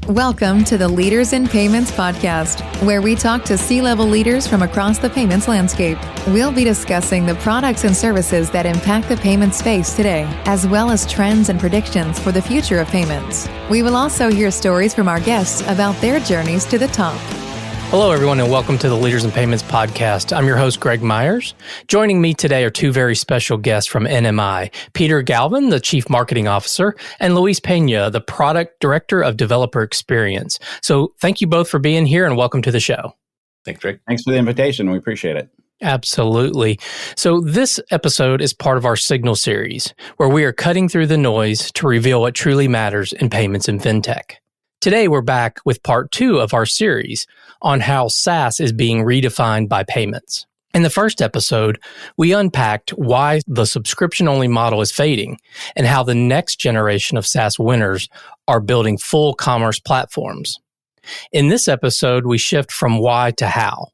Welcome to the Leaders in Payments podcast, where we talk to C-level leaders from across the payments landscape. We'll be discussing the products and services that impact the payment space today, as well as trends and predictions for the future of payments. We will also hear stories from our guests about their journeys to the top. Hello, everyone, and welcome to the Leaders in Payments podcast. I'm your host, Greg Myers. Joining me today are two very special guests from NMI, Peter Galvin, the Chief Marketing Officer, and Luis Pena, the Product Director of Developer Experience. So thank you both for being here and welcome to the show. Thanks, Greg. Thanks for the invitation. We appreciate it. Absolutely. So this episode is part of our Signal series, where we are cutting through the noise to reveal what truly matters in payments and fintech. Today, we're back with part 2 of our series on how SaaS is being redefined by payments. In the first episode, we unpacked why the subscription-only model is fading and how the next generation of SaaS winners are building full commerce platforms. In this episode, we shift from why to how.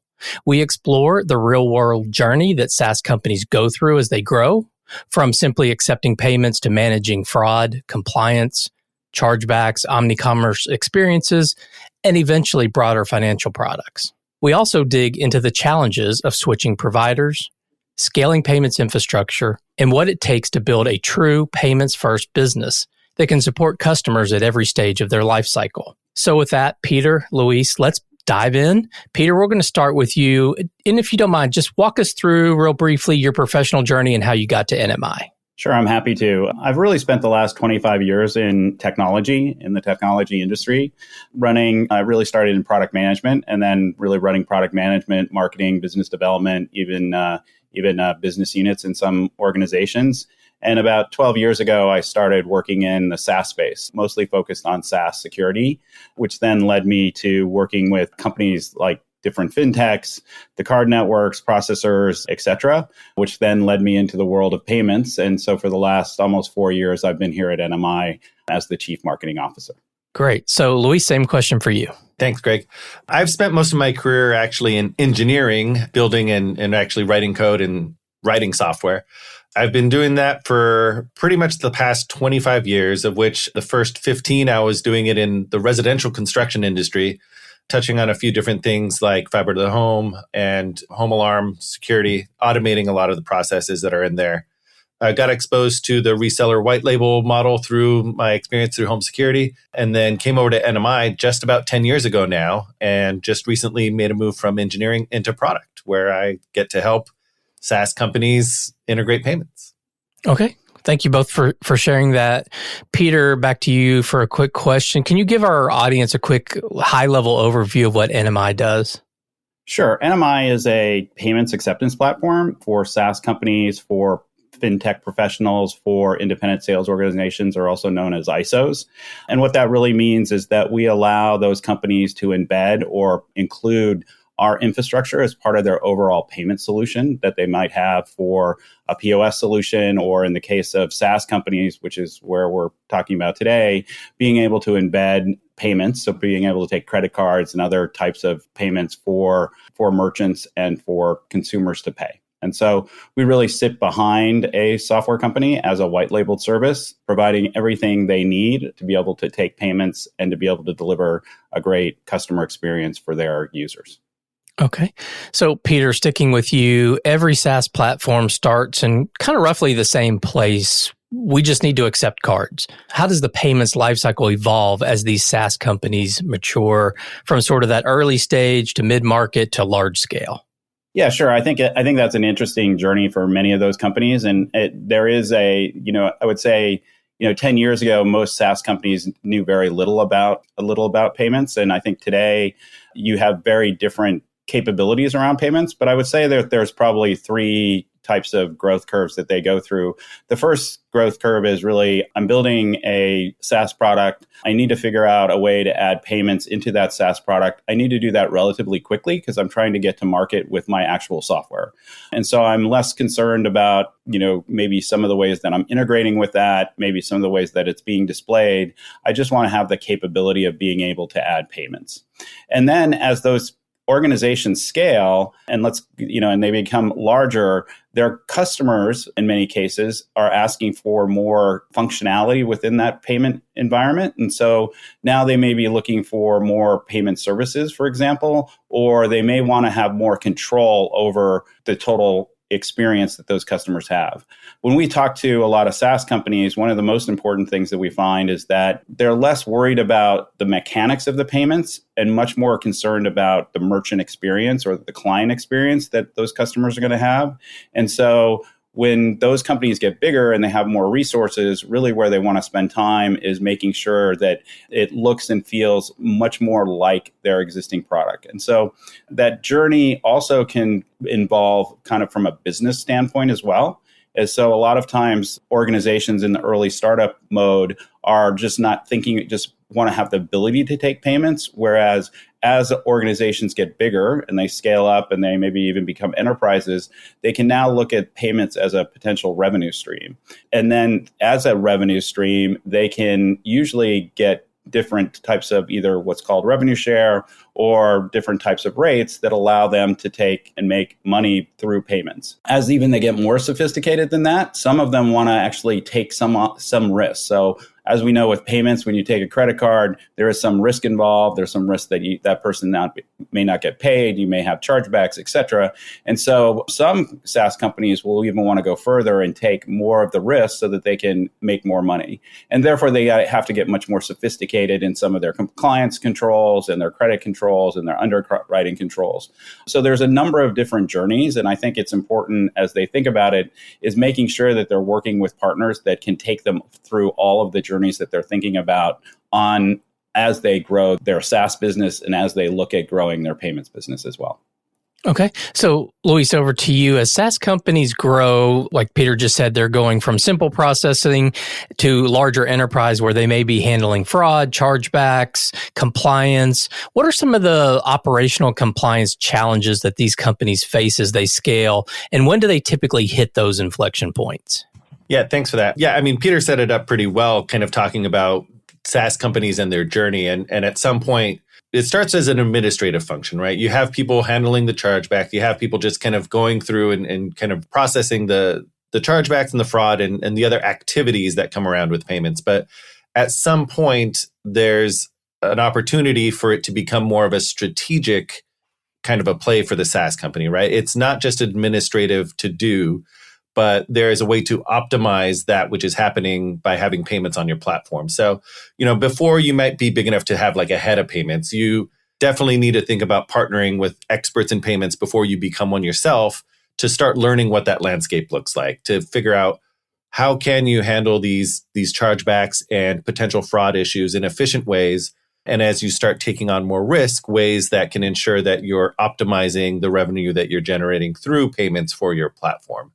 We explore the real-world journey that SaaS companies go through as they grow, from simply accepting payments to managing fraud, compliance, chargebacks, omnicommerce experiences, and eventually broader financial products. We also dig into the challenges of switching providers, scaling payments infrastructure, and what it takes to build a true payments-first business that can support customers at every stage of their life cycle. So with that, Peter, Luis, let's dive in. Peter, we're going to start with you. And if you don't mind, just walk us through real briefly your professional journey and how you got to NMI. Sure, I'm happy to. I've really spent the last 25 years in technology, in the technology industry, I really started in product management and then really running product management, marketing, business development, even business units in some organizations. And about 12 years ago, I started working in the SaaS space, mostly focused on SaaS security, which then led me to working with companies like different fintechs, the card networks, processors, et cetera, which then led me into the world of payments. And so for the last almost 4 years, I've been here at NMI as the Chief Marketing Officer. Great. So Luis, same question for you. Thanks, Greg. I've spent most of my career actually in engineering, building and actually writing code and writing software. I've been doing that for pretty much the past 25 years, of which the first 15 I was doing it in the residential construction industry, touching on a few different things like fiber to the home and home alarm security, automating a lot of the processes that are in there. I got exposed to the reseller white label model through my experience through home security, and then came over to NMI just about 10 years ago now, and just recently made a move from engineering into product, where I get to help SaaS companies integrate payments. Okay. Thank you both for sharing that. Peter, back to you for a quick question. Can you give our audience a quick high-level overview of what NMI does? Sure. NMI is a payments acceptance platform for SaaS companies, for fintech professionals, for independent sales organizations, or also known as ISOs. And what that really means is that we allow those companies to embed or include our infrastructure as part of their overall payment solution that they might have for a POS solution, or in the case of SaaS companies, which is where we're talking about today, being able to embed payments, so being able to take credit cards and other types of payments for merchants and for consumers to pay. And so we really sit behind a software company as a white labeled service, providing everything they need to be able to take payments and to be able to deliver a great customer experience for their users. Okay. So Peter, sticking with you, every SaaS platform starts in kind of roughly the same place. We just need to accept cards. How does the payments lifecycle evolve as these SaaS companies mature from sort of that early stage to mid-market to large scale? Yeah, sure. I think that's an interesting journey for many of those companies. And there is I would say, 10 years ago, most SaaS companies knew very little about payments. And I think today you have very different capabilities around payments, but I would say that there's probably 3 types of growth curves that they go through. The first growth curve is really, I'm building a SaaS product. I need to figure out a way to add payments into that SaaS product. I need to do that relatively quickly because I'm trying to get to market with my actual software. And so I'm less concerned about, maybe some of the ways that I'm integrating with that, maybe some of the ways that it's being displayed. I just want to have the capability of being able to add payments. And then as those organizations scale and and they become larger, their customers in many cases are asking for more functionality within that payment environment. And so now they may be looking for more payment services, for example, or they may want to have more control over the total experience that those customers have. When we talk to a lot of SaaS companies, one of the most important things that we find is that they're less worried about the mechanics of the payments and much more concerned about the merchant experience or the client experience that those customers are going to have. And so when those companies get bigger and they have more resources, really where they want to spend time is making sure that it looks and feels much more like their existing product. And so that journey also can involve kind of from a business standpoint as well. And so a lot of times organizations in the early startup mode are just not thinking, just want to have the ability to take payments. Whereas as organizations get bigger and they scale up and they maybe even become enterprises, they can now look at payments as a potential revenue stream. And then as a revenue stream, they can usually get different types of either what's called revenue share or different types of rates that allow them to take and make money through payments. As even they get more sophisticated than that, some of them want to actually take some risk. So as we know with payments, when you take a credit card, there is some risk involved. There's some risk that that person may not get paid. You may have chargebacks, et cetera. And so some SaaS companies will even want to go further and take more of the risk so that they can make more money. And therefore, they have to get much more sophisticated in some of their compliance controls and their credit controls and their underwriting controls. So there's a number of different journeys. And I think it's important as they think about it is making sure that they're working with partners that can take them through all of the journeys that they're thinking about on as they grow their SaaS business and as they look at growing their payments business as well. Okay. So, Luis, over to you. As SaaS companies grow, like Peter just said, they're going from simple processing to larger enterprise where they may be handling fraud, chargebacks, compliance. What are some of the operational compliance challenges that these companies face as they scale? And when do they typically hit those inflection points? Yeah, thanks for that. Yeah, I mean, Peter set it up pretty well, kind of talking about SaaS companies and their journey. And at some point, it starts as an administrative function, right? You have people handling the chargeback. You have people just kind of going through and kind of processing the chargebacks and the fraud and the other activities that come around with payments. But at some point, there's an opportunity for it to become more of a strategic kind of a play for the SaaS company, right? It's not just administrative to do, but there is a way to optimize that which is happening by having payments on your platform. So, before you might be big enough to have like a head of payments, you definitely need to think about partnering with experts in payments before you become one yourself to start learning what that landscape looks like, to figure out how can you handle these chargebacks and potential fraud issues in efficient ways. And as you start taking on more risk, ways that can ensure that you're optimizing the revenue that you're generating through payments for your platform.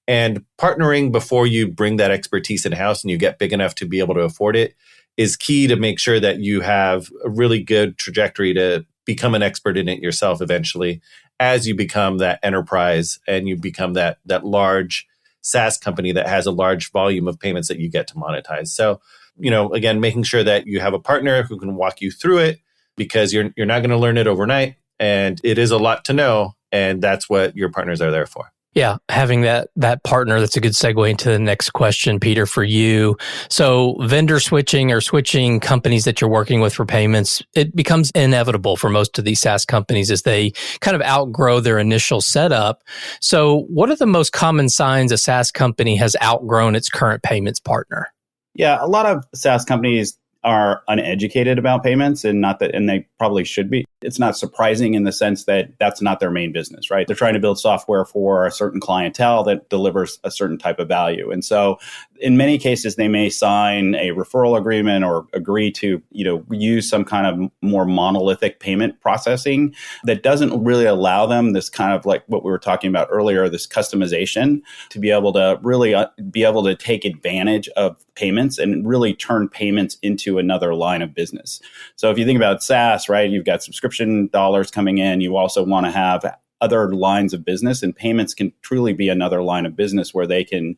And partnering before you bring that expertise in-house and you get big enough to be able to afford it is key to make sure that you have a really good trajectory to become an expert in it yourself eventually as you become that enterprise and you become that large SaaS company that has a large volume of payments that you get to monetize. So, again, making sure that you have a partner who can walk you through it because you're not going to learn it overnight and it is a lot to know. And that's what your partners are there for. Yeah, having that partner, that's a good segue into the next question, Peter, for you. So vendor switching or switching companies that you're working with for payments, it becomes inevitable for most of these SaaS companies as they kind of outgrow their initial setup. So what are the most common signs a SaaS company has outgrown its current payments partner? Yeah, a lot of SaaS companies are uneducated about payments and they probably should be. It's not surprising in the sense that that's not their main business, right? They're trying to build software for a certain clientele that delivers a certain type of value. And so in many cases, they may sign a referral agreement or agree to, use some kind of more monolithic payment processing that doesn't really allow them this kind of like what we were talking about earlier, this customization to be able to really be able to take advantage of payments and really turn payments into another line of business. So if you think about SaaS, right, you've got subscription dollars coming in. You also want to have other lines of business, and payments can truly be another line of business where they can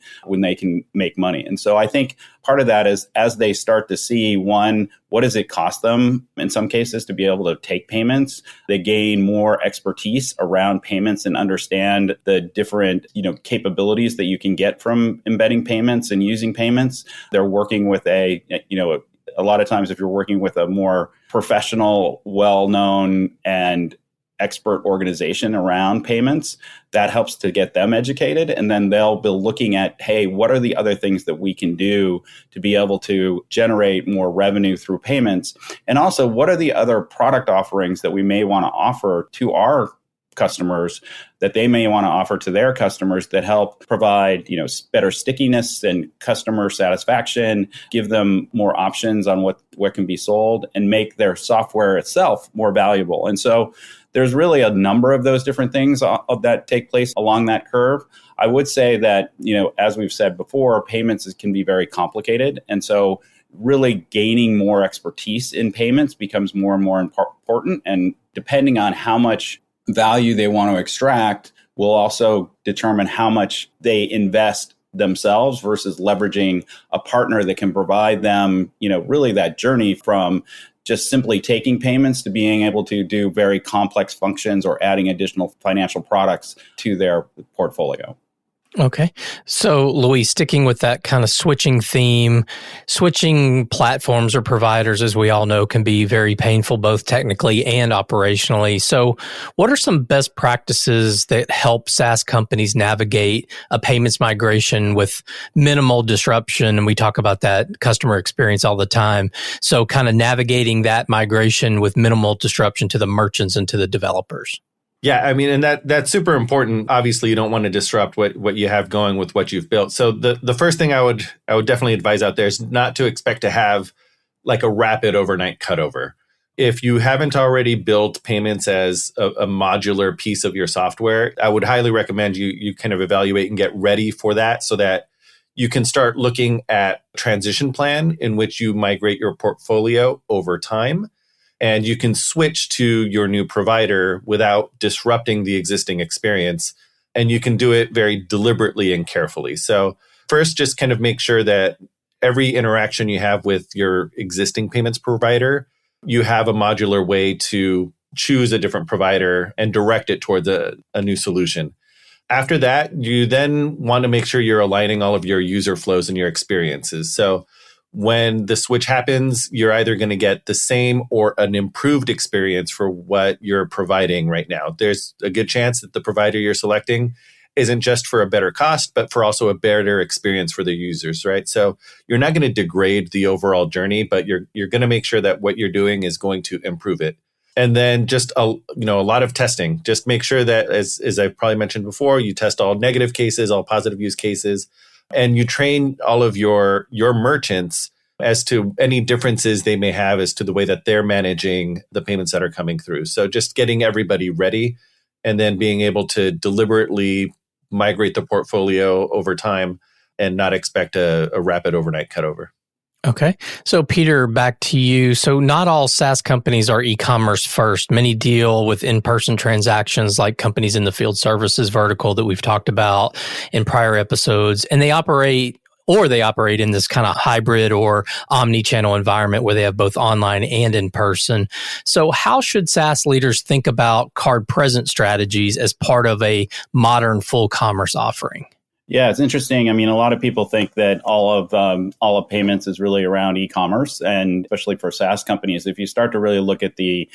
make money. And so I think part of that is as they start to see, one, what does it cost them in some cases to be able to take payments? They gain more expertise around payments and understand the different, capabilities that you can get from embedding payments and using payments. They're working with a lot of times if you're working with a more professional, well-known and expert organization around payments, that helps to get them educated. And then they'll be looking at, hey, what are the other things that we can do to be able to generate more revenue through payments? And also, what are the other product offerings that we may want to offer to our customers that they may want to offer to their customers that help provide, better stickiness and customer satisfaction, give them more options on what can be sold, and make their software itself more valuable. And so there's really a number of those different things that take place along that curve. I would say that, as we've said before, payments can be very complicated. And so really gaining more expertise in payments becomes more and more important. And depending on how much value they want to extract will also determine how much they invest themselves versus leveraging a partner that can provide them, really that journey from just simply taking payments to being able to do very complex functions or adding additional financial products to their portfolio. Okay. So, Luis, sticking with that kind of switching theme, switching platforms or providers, as we all know, can be very painful, both technically and operationally. So, what are some best practices that help SaaS companies navigate a payments migration with minimal disruption? And we talk about that customer experience all the time. So, kind of navigating that migration with minimal disruption to the merchants and to the developers. Yeah, I mean, and that's super important. Obviously, you don't want to disrupt what you have going with what you've built. So the first thing I would definitely advise out there is not to expect to have like a rapid overnight cutover. If you haven't already built payments as a modular piece of your software, I would highly recommend you kind of evaluate and get ready for that so that you can start looking at a transition plan in which you migrate your portfolio over time. And you can switch to your new provider without disrupting the existing experience. And you can do it very deliberately and carefully. So first, just kind of make sure that every interaction you have with your existing payments provider, you have a modular way to choose a different provider and direct it towards a new solution. After that, you then want to make sure you're aligning all of your user flows and your experiences. So when the switch happens, you're either going to get the same or an improved experience for what you're providing right now. There's a good chance that the provider you're selecting isn't just for a better cost, but for also a better experience for the users, right? So you're not going to degrade the overall journey, but you're going to make sure that what you're doing is going to improve it. And then just a lot of testing. Just make sure that, as I've probably mentioned before, you test all negative cases, all positive use cases. And you train all of your merchants as to any differences they may have as to the way that they're managing the payments that are coming through. So just getting everybody ready and then being able to deliberately migrate the portfolio over time and not expect a rapid overnight cutover. Okay. So, Peter, back to you. So not all SaaS companies are e-commerce first. Many deal with in-person transactions like companies in the field services vertical that we've talked about in prior episodes. And they operate in this kind of hybrid or omnichannel environment where they have both online and in person. So how should SaaS leaders think about card-present strategies as part of a modern full commerce offering? Yeah, it's interesting. I mean, a lot of people think that all of payments is really around e-commerce, and especially for SaaS companies. If you start to really look at the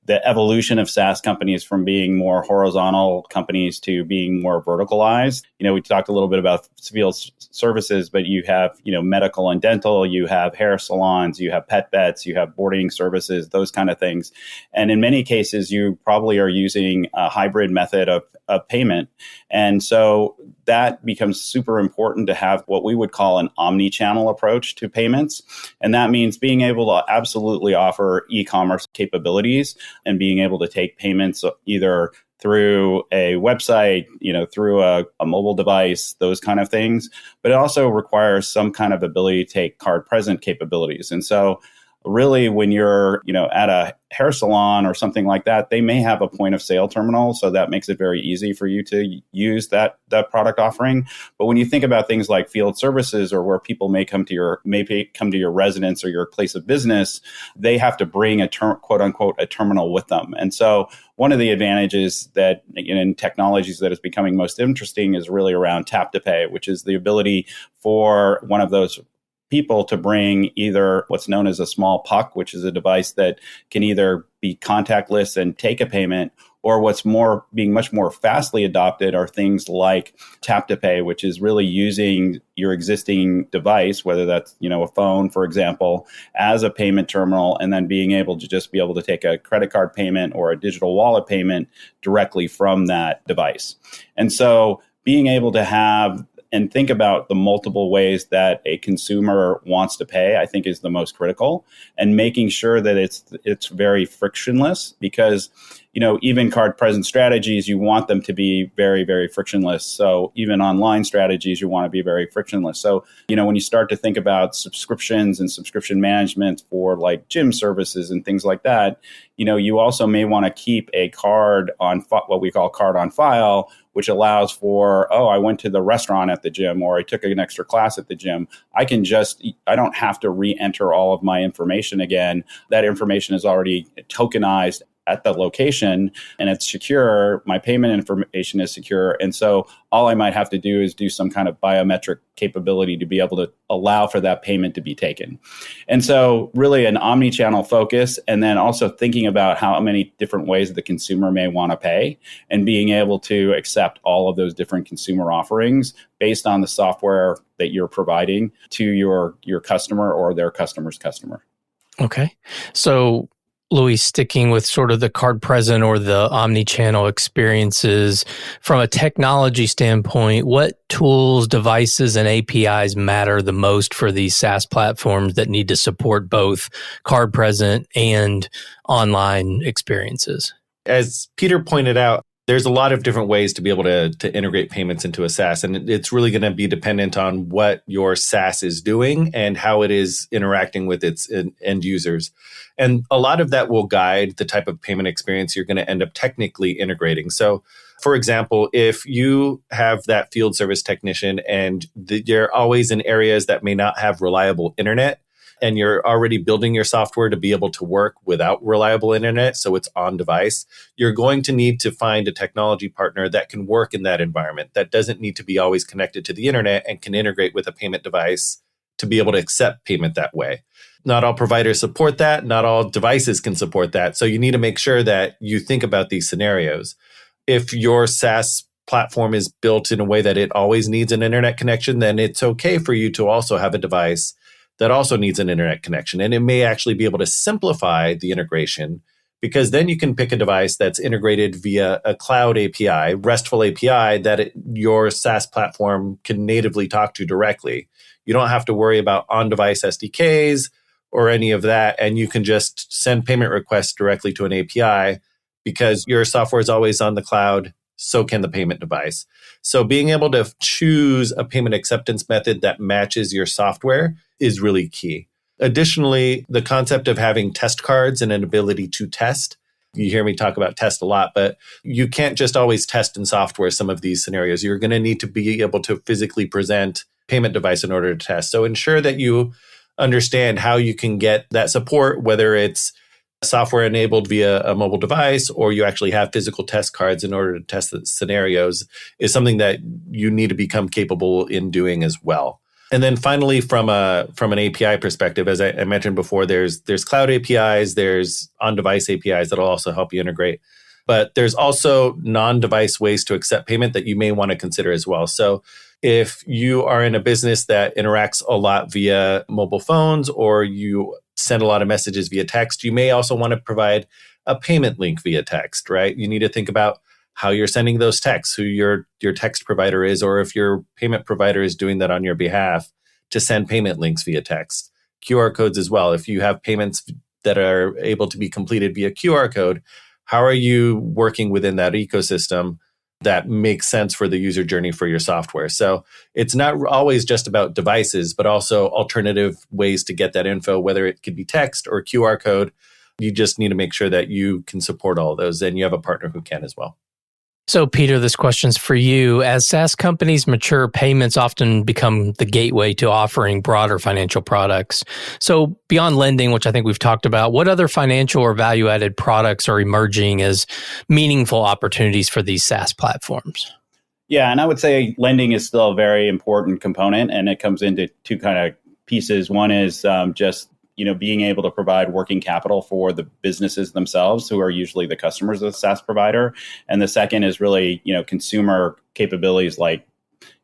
evolution of SaaS companies from being more horizontal companies to being more verticalized. We talked a little bit about field services, but you have, medical and dental, you have hair salons, you have pet vets, you have boarding services, those kind of things. And in many cases, you probably are using a hybrid method of payment. And so that becomes super important to have what we would call an omni-channel approach to payments. And that means being able to absolutely offer e-commerce capabilities and being able to take payments either through a website, through a mobile device, those kind of things. But it also requires some kind of ability to take card present capabilities. And so really, when you're, at a hair salon or something like that, they may have a point of sale terminal. So that makes it very easy for you to use that product offering. But when you think about things like field services or where people may come to your residence or your place of business, they have to bring a quote unquote a terminal with them. And so one of the advantages that in technologies that is becoming most interesting is really around tap to pay, which is the ability for one of those people to bring either what's known as a small puck, which is a device that can either be contactless and take a payment, or what's being much more fastly adopted are things like tap to pay, which is really using your existing device, whether that's, a phone, for example, as a payment terminal, and then being able to take a credit card payment or a digital wallet payment directly from that device. And so being able to have and think about the multiple ways that a consumer wants to pay, I think is the most critical, and making sure that it's very frictionless, because even card present strategies, you want them to be very, very frictionless. So even online strategies, you want to be very frictionless. So, when you start to think about subscriptions and subscription management for like gym services and things like that, you also may want to keep a card on what we call card on file, which allows for, I went to the restaurant at the gym, or I took an extra class at the gym. I don't have to re-enter all of my information again. That information is already tokenized at the location and it's secure. My payment information is secure. And so all I might have to do is do some kind of biometric capability to be able to allow for that payment to be taken. And so really an omnichannel focus, and then also thinking about how many different ways the consumer may want to pay and being able to accept all of those different consumer offerings based on the software that you're providing to your customer or their customer's customer. Okay. So Louis, sticking with sort of the card present or the omni-channel experiences, from a technology standpoint, what tools, devices, and APIs matter the most for these SaaS platforms that need to support both card present and online experiences? As Peter pointed out, there's a lot of different ways to be able to integrate payments into a SaaS, and it's really going to be dependent on what your SaaS is doing and how it is interacting with its end users. And a lot of that will guide the type of payment experience you're going to end up technically integrating. So, for example, if you have that field service technician and you're always in areas that may not have reliable internet, and you're already building your software to be able to work without reliable internet, so it's on device, you're going to need to find a technology partner that can work in that environment, that doesn't need to be always connected to the internet and can integrate with a payment device to be able to accept payment that way. Not all providers support that. Not all devices can support that. So you need to make sure that you think about these scenarios. If your SaaS platform is built in a way that it always needs an internet connection, then it's okay for you to also have a device that also needs an internet connection. And it may actually be able to simplify the integration, because then you can pick a device that's integrated via a cloud API, RESTful API, that your SaaS platform can natively talk to directly. You don't have to worry about on-device SDKs or any of that. And you can just send payment requests directly to an API because your software is always on the cloud. So can the payment device. So being able to choose a payment acceptance method that matches your software is really key. Additionally, the concept of having test cards and an ability to test. You hear me talk about test a lot, but you can't just always test in software some of these scenarios. You're going to need to be able to physically present payment device in order to test. So ensure that you understand how you can get that support, whether it's software enabled via a mobile device or you actually have physical test cards in order to test the scenarios, is something that you need to become capable in doing as well. And then finally, from an API perspective, as I mentioned before, there's cloud APIs, there's on-device APIs that'll also help you integrate. But there's also non-device ways to accept payment that you may want to consider as well. So if you are in a business that interacts a lot via mobile phones, or you send a lot of messages via text, you may also want to provide a payment link via text, right? You need to think about how you're sending those texts, who your text provider is, or if your payment provider is doing that on your behalf, to send payment links via text. QR codes as well. If you have payments that are able to be completed via QR code, how are you working within that ecosystem that makes sense for the user journey for your software. So it's not always just about devices, but also alternative ways to get that info, whether it could be text or QR code. You just need to make sure that you can support all of those, and you have a partner who can as well. So, Peter, this question's for you. As SaaS companies mature, payments often become the gateway to offering broader financial products. So, beyond lending, which I think we've talked about, what other financial or value-added products are emerging as meaningful opportunities for these SaaS platforms? Yeah, and I would say lending is still a very important component, and it comes into two kind of pieces. One is just being able to provide working capital for the businesses themselves, who are usually the customers of the SaaS provider. And the second is really, consumer capabilities like,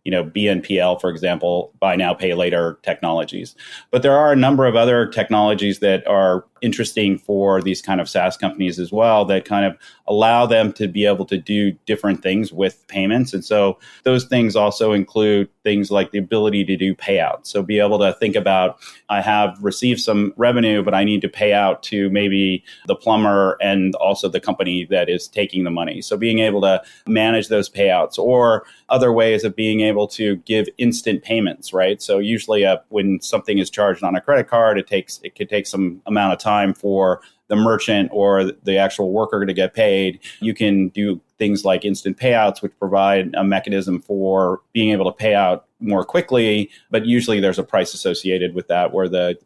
BNPL, for example, buy now, pay later technologies. But there are a number of other technologies that are interesting for these kind of SaaS companies as well, that kind of allow them to be able to do different things with payments. And so those things also include things like the ability to do payouts. So be able to think about, I have received some revenue, but I need to pay out to maybe the plumber and also the company that is taking the money. So being able to manage those payouts, or other ways of being able to give instant payments, right? So usually when something is charged on a credit card, it could take some amount of time for the merchant or the actual worker to get paid. You can do things like instant payouts, which provide a mechanism for being able to pay out more quickly, but usually there's a price associated with that, where the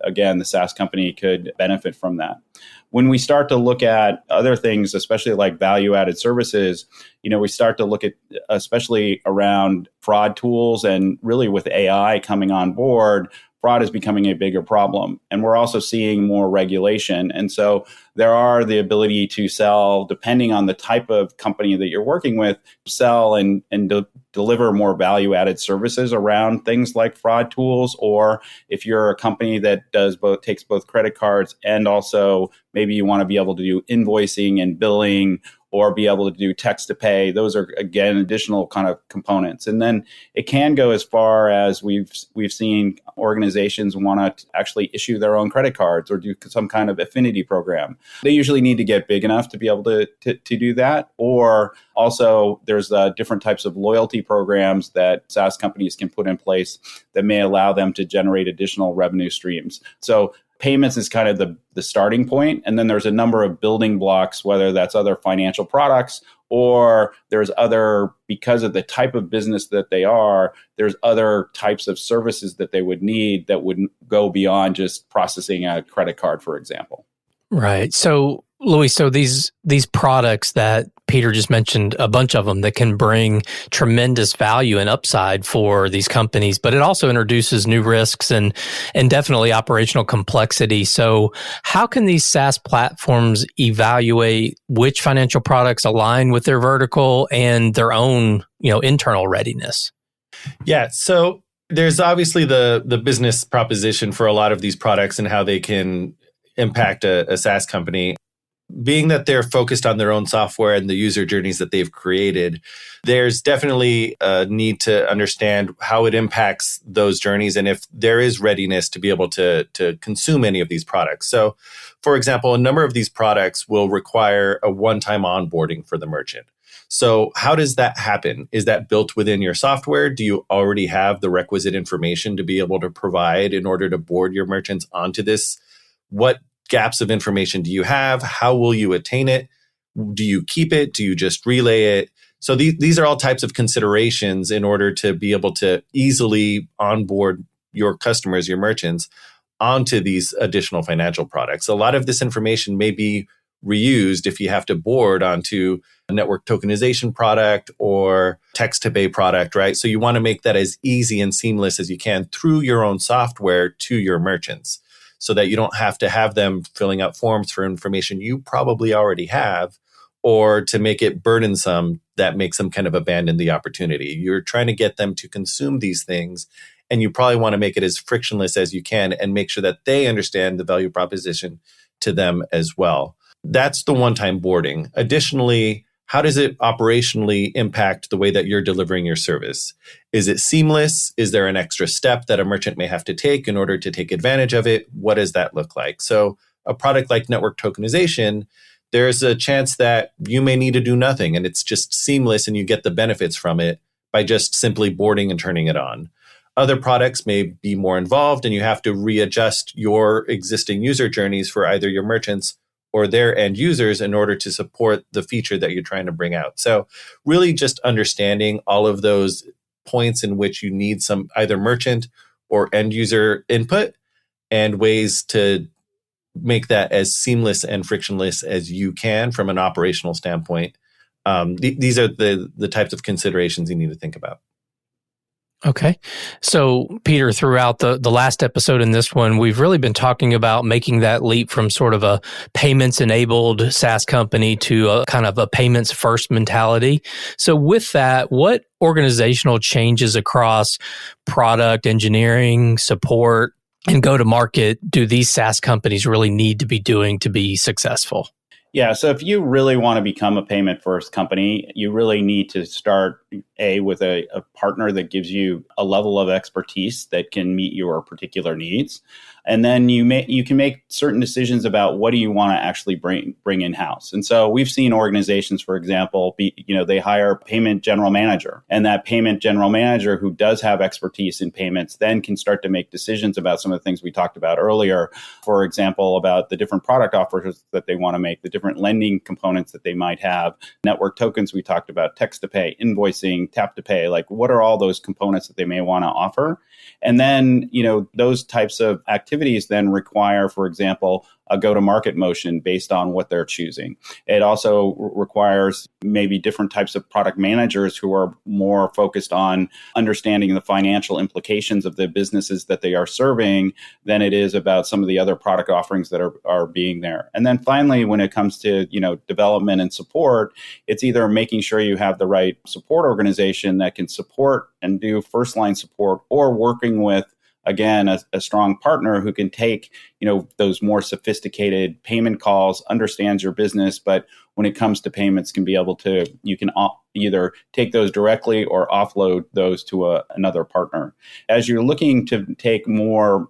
SaaS company could benefit from that. When we start to look at other things, especially like value-added services, we start to look at, especially around fraud tools, and really with AI coming on board, fraud is becoming a bigger problem. And we're also seeing more regulation. And so there are the ability to sell, depending on the type of company that you're working with, sell and deliver more value-added services around things like fraud tools. Or if you're a company that takes both credit cards, and also maybe you want to be able to do invoicing and billing, or be able to do text to pay. Those are, again, additional kind of components. And then it can go as far as we've seen organizations want to actually issue their own credit cards or do some kind of affinity program. They usually need to get big enough to be able to do that. Or also there's different types of loyalty programs that SaaS companies can put in place that may allow them to generate additional revenue streams. So payments is kind of the starting point. And then there's a number of building blocks, whether that's other financial products, or there's other, because of the type of business that they are, there's other types of services that they would need that would go beyond just processing a credit card, for example. Right. So, Louis, these products that Peter just mentioned, a bunch of them that can bring tremendous value and upside for these companies, but it also introduces new risks and definitely operational complexity. So how can these SaaS platforms evaluate which financial products align with their vertical and their own, internal readiness? Yeah. So there's obviously the business proposition for a lot of these products and how they can impact a SaaS company. Being that they're focused on their own software and the user journeys that they've created, there's definitely a need to understand how it impacts those journeys and if there is readiness to be able to consume any of these products. So, for example, a number of these products will require a one-time onboarding for the merchant. So how does that happen? Is that built within your software? Do you already have the requisite information to be able to provide in order to board your merchants onto this? What gaps of information do you have? How will you attain it? Do you keep it? Do you just relay it? So these are all types of considerations in order to be able to easily onboard your customers, your merchants, onto these additional financial products. A lot of this information may be reused if you have to board onto a network tokenization product or text-to-pay product, right? So you want to make that as easy and seamless as you can through your own software to your merchants, so that you don't have to have them filling out forms for information you probably already have, or to make it burdensome that makes them kind of abandon the opportunity. You're trying to get them to consume these things, and you probably want to make it as frictionless as you can and make sure that they understand the value proposition to them as well. That's the one-time boarding. Additionally, how does it operationally impact the way that you're delivering your service? Is it seamless? Is there an extra step that a merchant may have to take in order to take advantage of it? What does that look like? So a product like network tokenization there's a chance that you may need to do nothing and it's just seamless and you get the benefits from it by just simply boarding and turning it on. Other products may be more involved and you have to readjust your existing user journeys for either your merchants or their end users in order to support the feature that you're trying to bring out. So really just understanding all of those points in which you need some either merchant or end user input and ways to make that as seamless and frictionless as you can from an operational standpoint. These are the types of considerations you need to think about. Okay. So, Peter, throughout the last episode and this one, we've really been talking about making that leap from sort of a payments-enabled SaaS company to a kind of a payments-first mentality. So with that, what organizational changes across product, engineering, support, and go-to-market do these SaaS companies really need to be doing to be successful? Yeah, so if you really want to become a payment first company, you really need to start with a partner that gives you a level of expertise that can meet your particular needs. And then you can make certain decisions about what do you want to actually bring in-house. And so we've seen organizations, for example, they hire a payment general manager, and that payment general manager who does have expertise in payments then can start to make decisions about some of the things we talked about earlier. For example, about the different product offers that they want to make, the different lending components that they might have, network tokens we talked about, text to pay, invoicing, tap to pay, like what are all those components that they may want to offer? And then, those types of activities then require, for example, a go-to-market motion based on what they're choosing. It also requires maybe different types of product managers who are more focused on understanding the financial implications of the businesses that they are serving than it is about some of the other product offerings that are being there. And then finally, when it comes to, development and support, it's either making sure you have the right support organization that can support and do first-line support, or working with, again, a strong partner who can take, those more sophisticated payment calls, understands your business, but when it comes to payments can be able to, you can either take those directly or offload those to another partner. As you're looking to take more,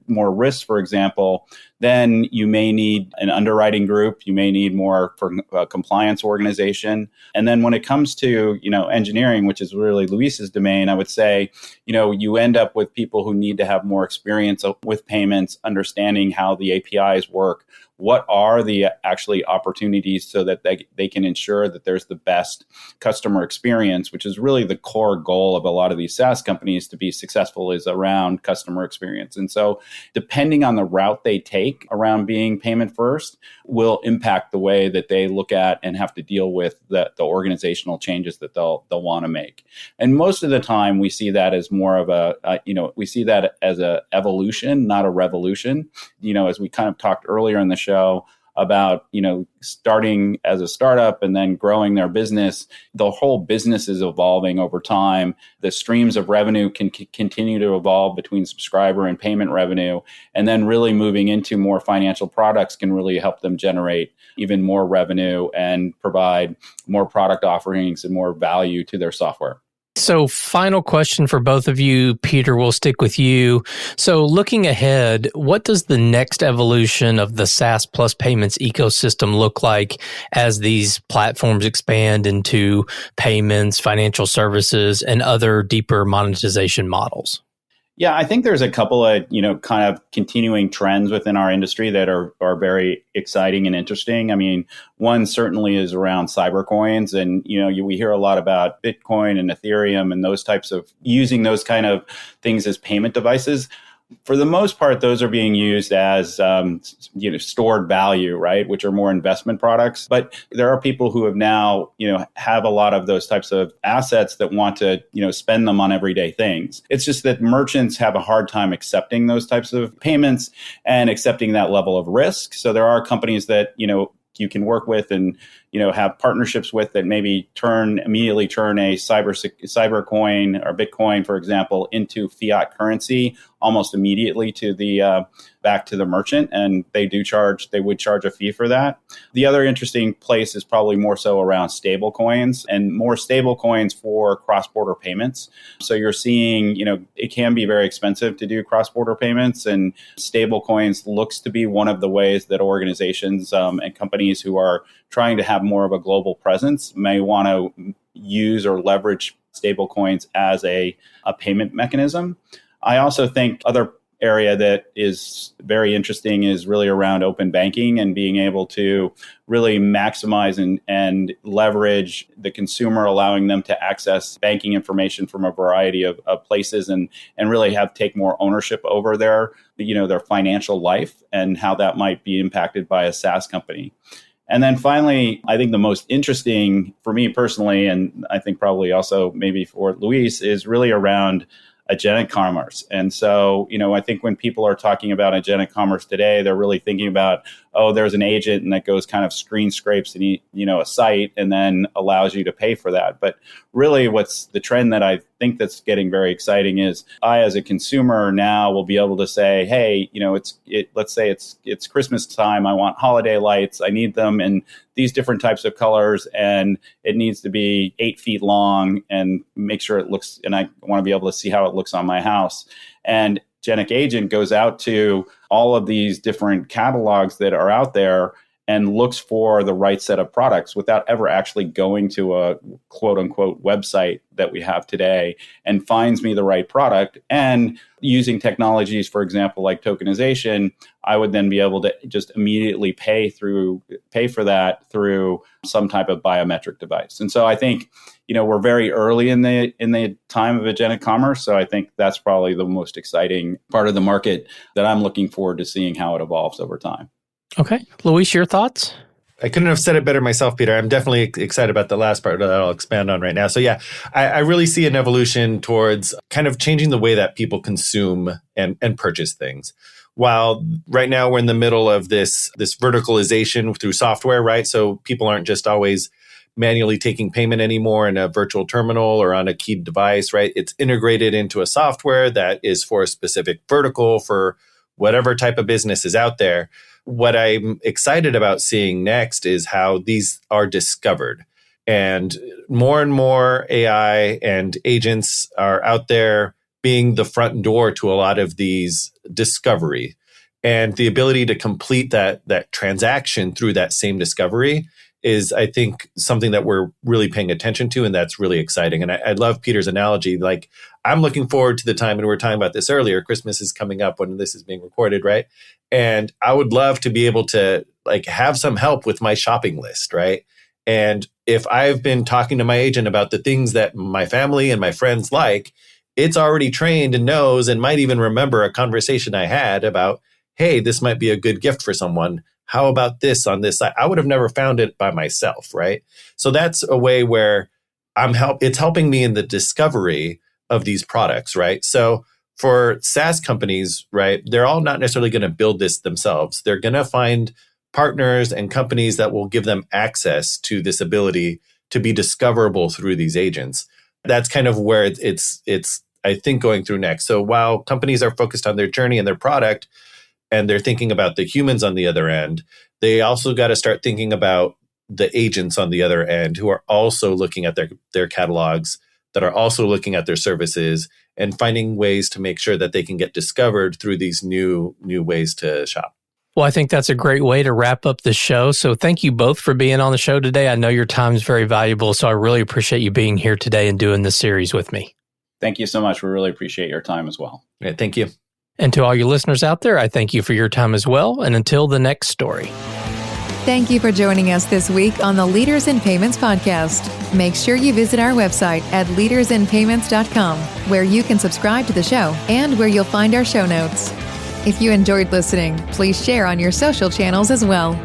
more risks, for example, then you may need an underwriting group. You may need more for a compliance organization. And then when it comes to, engineering, which is really Luis's domain, I would say, you end up with people who need to have more experience with payments, understanding how the APIs work. What are the actually opportunities so that they can ensure that there's the best customer experience, which is really the core goal of a lot of these SaaS companies to be successful, is around customer experience. And so depending on the route they take around being payment first will impact the way that they look at and have to deal with the organizational changes that they'll want to make. And most of the time we see that as more of we see that as a evolution, not a revolution. As we kind of talked earlier in the show about, starting as a startup and then growing their business, the whole business is evolving over time. The streams of revenue can continue to evolve between subscriber and payment revenue. And then really moving into more financial products can really help them generate even more revenue and provide more product offerings and more value to their software. So final question for both of you. Peter, we'll stick with you. So looking ahead, what does the next evolution of the SaaS plus payments ecosystem look like as these platforms expand into payments, financial services, and other deeper monetization models? Yeah, I think there's a couple of, kind of continuing trends within our industry that are very exciting and interesting. I mean, one certainly is around cybercoins. And, we hear a lot about Bitcoin and Ethereum and those types of using those kind of things as payment devices. For the most part, those are being used as, stored value, right, which are more investment products. But there are people who have now, have a lot of those types of assets that want to, spend them on everyday things. It's just that merchants have a hard time accepting those types of payments and accepting that level of risk. So there are companies that, you can work with and have partnerships with that maybe immediately turn a cyber coin or Bitcoin, for example, into fiat currency almost immediately to the back to the merchant, and they would charge a fee for that. The other interesting place is probably more so around stablecoins, and more stablecoins for cross-border payments. So you're seeing, it can be very expensive to do cross-border payments, and stablecoins looks to be one of the ways that organizations and companies who are trying to have more of a global presence may want to use or leverage stablecoins as a payment mechanism. I also think other area that is very interesting is really around open banking and being able to really maximize and leverage the consumer, allowing them to access banking information from a variety of places and really take more ownership over their financial life and how that might be impacted by a SaaS company. And then finally, I think the most interesting for me personally, and I think probably also maybe for Luis, is really around agentic commerce. And so, I think when people are talking about agentic commerce today, they're really thinking about, there's an agent and that goes kind of screen scrapes a site and then allows you to pay for that. But really what's the trend that I think that's getting very exciting is I, as a consumer now, will be able to say, hey, let's say it's Christmas time. I want holiday lights. I need them in these different types of colors, and it needs to be 8 feet long and make sure it looks, and I want to be able to see how it looks on my house. And Agentic Agent goes out to all of these different catalogs that are out there and looks for the right set of products without ever actually going to a quote unquote website that we have today, and finds me the right product. And using technologies, for example, like tokenization, I would then be able to just immediately pay for that through some type of biometric device. And so I think, we're very early in the time of agentic commerce. So I think that's probably the most exciting part of the market that I'm looking forward to seeing how it evolves over time. Okay. Luis, your thoughts? I couldn't have said it better myself, Peter. I'm definitely excited about the last part that I'll expand on right now. So yeah, I really see an evolution towards kind of changing the way that people consume and purchase things. While right now we're in the middle of this verticalization through software, right? So people aren't just always manually taking payment anymore in a virtual terminal or on a keyed device, right? It's integrated into a software that is for a specific vertical for whatever type of business is out there. What I'm excited about seeing next is how these are discovered. And more AI and agents are out there being the front door to a lot of these discovery. And the ability to complete that transaction through that same discovery is, I think, something that we're really paying attention to, and that's really exciting. And I love Peter's analogy. Like, I'm looking forward to the time, and we were talking about this earlier, Christmas is coming up when this is being recorded, right? And I would love to be able to have some help with my shopping list, right? And if I've been talking to my agent about the things that my family and my friends like, it's already trained and knows and might even remember a conversation I had about, hey, this might be a good gift for someone. How about this on this side? I would have never found it by myself, right? So that's a way where it's helping me in the discovery of these products, right? So for SaaS companies, right, they're all not necessarily going to build this themselves. They're going to find partners and companies that will give them access to this ability to be discoverable through these agents. That's kind of where it's I think, going through next. So while companies are focused on their journey and their product, and they're thinking about the humans on the other end, they also got to start thinking about the agents on the other end who are also looking at their catalogs, that are also looking at their services and finding ways to make sure that they can get discovered through these new ways to shop. Well, I think that's a great way to wrap up the show. So thank you both for being on the show today. I know your time is very valuable, so I really appreciate you being here today and doing this series with me. Thank you so much. We really appreciate your time as well. Yeah, thank you. And to all your listeners out there, I thank you for your time as well. And until the next story. Thank you for joining us this week on the Leaders in Payments podcast. Make sure you visit our website at leadersinpayments.com, where you can subscribe to the show and where you'll find our show notes. If you enjoyed listening, please share on your social channels as well.